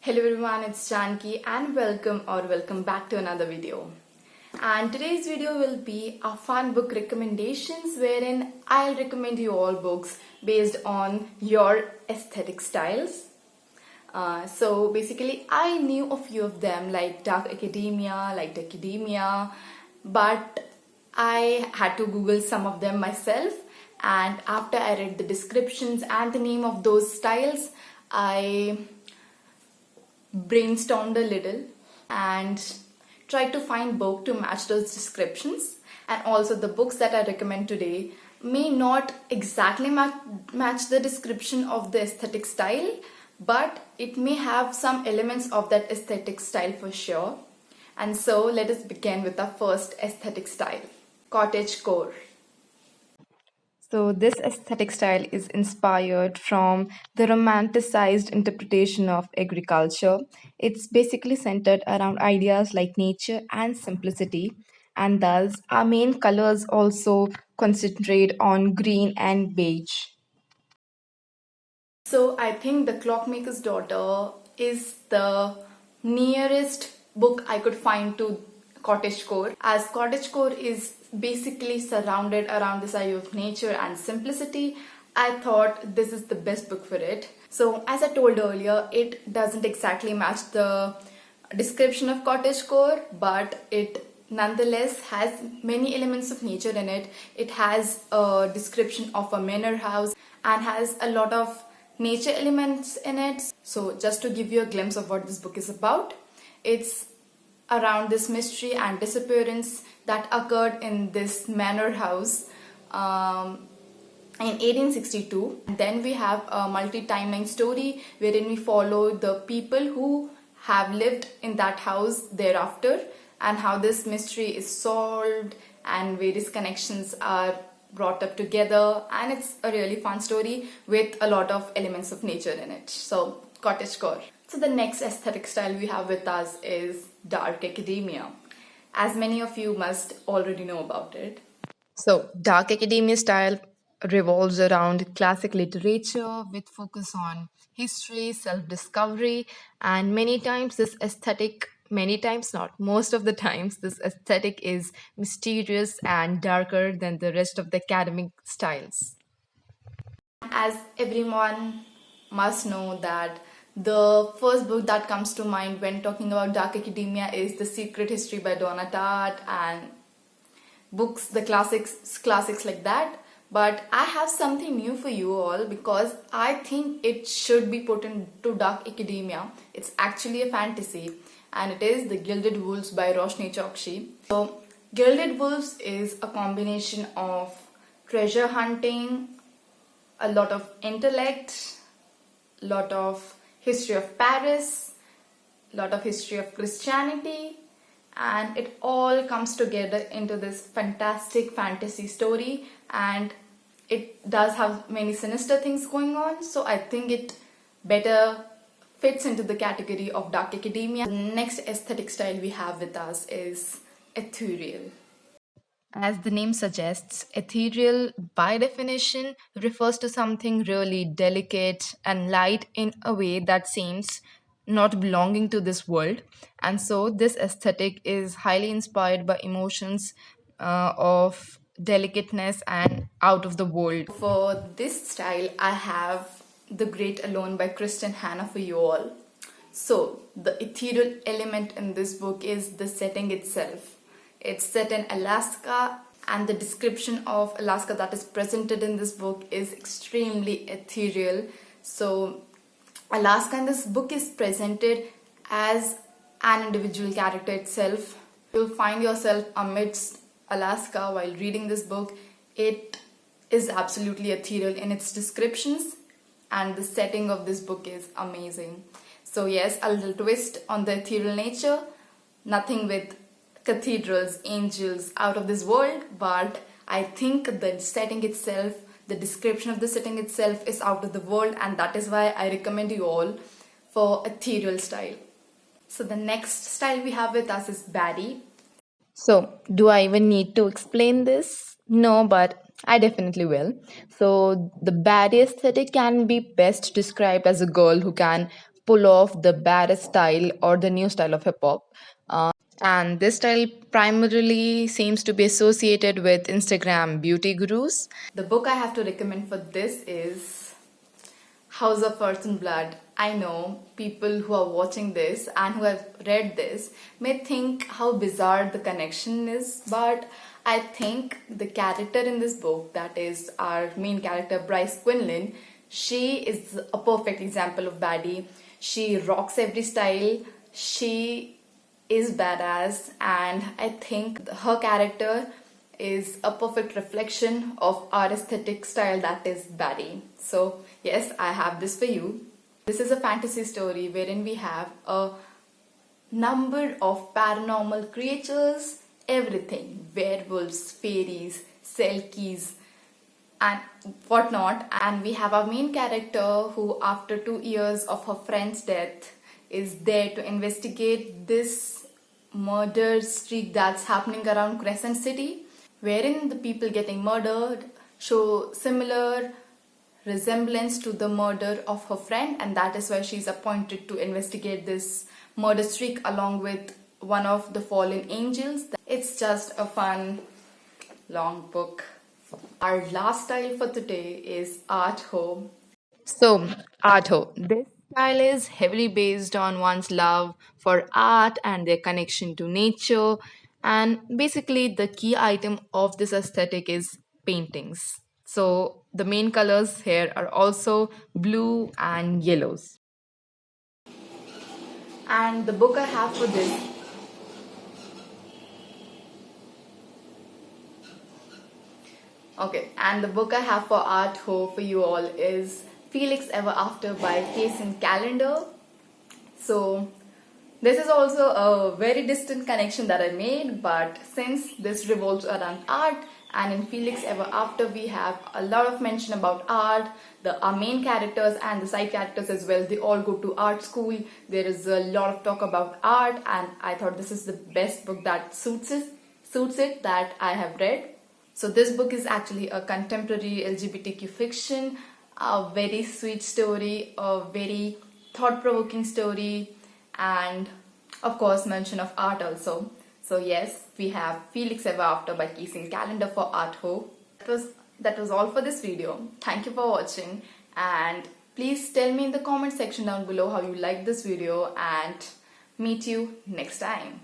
Hello everyone, it's Janki and welcome back to another video. And today's video will be a fun book recommendations wherein I'll recommend you all books based on your aesthetic styles. So basically I knew a few of them like Dark Academia, Light Academia, but I had to Google some of them myself, and after I read the descriptions and the name of those styles, I brainstormed a little and tried to find book to match those descriptions. And also the books that I recommend today may not exactly match the description of the aesthetic style, but it may have some elements of that aesthetic style for sure. And so let us begin with our first aesthetic style, cottage core. So, this aesthetic style is inspired from the romanticized interpretation of agriculture. It's basically centered around ideas like nature and simplicity, and thus, our main colors also concentrate on green and beige. So I think The Clockmaker's Daughter is the nearest book I could find to cottagecore, as cottagecore is basically surrounded around this idea of nature and simplicity. I thought this is the best book for it. So as I told earlier, it doesn't exactly match the description of cottagecore, but it nonetheless has many elements of nature in it. It has a description of a manor house and has a lot of nature elements in it. So just to give you a glimpse of what this book is about, it's around this mystery and disappearance that occurred in this manor house in 1862. And then we have a multi-timeline story wherein we follow the people who have lived in that house thereafter and how this mystery is solved and various connections are brought up together, and it's a really fun story with a lot of elements of nature in it. So cottagecore. So the next aesthetic style we have with us is dark academia, as many of you must already know about it. So dark academia style revolves around classic literature with focus on history, self-discovery, and many times not, most of the times, this aesthetic is mysterious and darker than the rest of the academic styles. As everyone must know that the first book that comes to mind when talking about dark academia is The Secret History by Donna Tartt and books, the classics like that. But I have something new for you all because I think it should be put into dark academia. It's actually a fantasy, and it is The Gilded Wolves by Roshni Chokshi. So Gilded Wolves is a combination of treasure hunting, a lot of intellect, a lot of history of Paris, a lot of history of Christianity, and it all comes together into this fantastic fantasy story, and it does have many sinister things going on, so I think it better fits into the category of dark academia. The next aesthetic style we have with us is ethereal. As the name suggests, ethereal by definition refers to something really delicate and light in a way that seems not belonging to this world. And so, this aesthetic is highly inspired by emotions of delicateness and out of the world. For this style, I have The Great Alone by Kristen Hanna for you all. So, the ethereal element in this book is the setting itself. It's set in Alaska, and the description of Alaska that is presented in this book is extremely ethereal. So, Alaska in this book is presented as an individual character itself. You'll find yourself amidst Alaska while reading this book. It is absolutely ethereal in its descriptions, and the setting of this book is amazing. So yes, a little twist on the ethereal nature, nothing with cathedrals, angels out of this world, but I think the setting itself, the description of the setting itself is out of the world, and that is why I recommend you all for ethereal style. So the next style we have with us is Baddie. So, do I even need to explain this? No, but I definitely will. So, the Baddie aesthetic can be best described as a girl who can pull off the baddest style or the new style of hip hop. And this style primarily seems to be associated with Instagram beauty gurus. The book I have to recommend for this is House of Earth and Blood. I know people who are watching this and who have read this may think how bizarre the connection is, but I think the character in this book, that is our main character Bryce Quinlan, she is a perfect example of Baddie. She rocks every style. She is badass, and I think her character is a perfect reflection of our aesthetic style, that is Baddie. So yes, I have this for you. This is a fantasy story wherein we have a number of paranormal creatures, everything, werewolves, fairies, selkies, and whatnot. And we have our main character who, after 2 years of her friend's death, is there to investigate this murder streak that's happening around Crescent City, wherein the people getting murdered show similar resemblance to the murder of her friend, and that is why she's appointed to investigate this murder streak along with one of the fallen angels. It's just a fun long book. Our last style for today is Art Ho. So, Art Ho. This style is heavily based on one's love for art and their connection to nature. And basically, the key item of this aesthetic is paintings. So, the main colors here are also blue and yellows. And the book I have for this Okay, and the book I have for Art Ho for you all is Felix Ever After by Casey Calendar. So, this is also a very distant connection that I made, but since this revolves around art, and in Felix Ever After we have a lot of mention about art, our main characters and the side characters as well, they all go to art school. There is a lot of talk about art, and I thought this is the best book that suits it that I have read. So this book is actually a contemporary LGBTQ fiction, a very sweet story, a very thought-provoking story, and of course mention of art also. So yes, we have Felix Ever After by Casey Calendar for Art Ho. That was all for this video. Thank you for watching, and please tell me in the comment section down below how you liked this video, and meet you next time.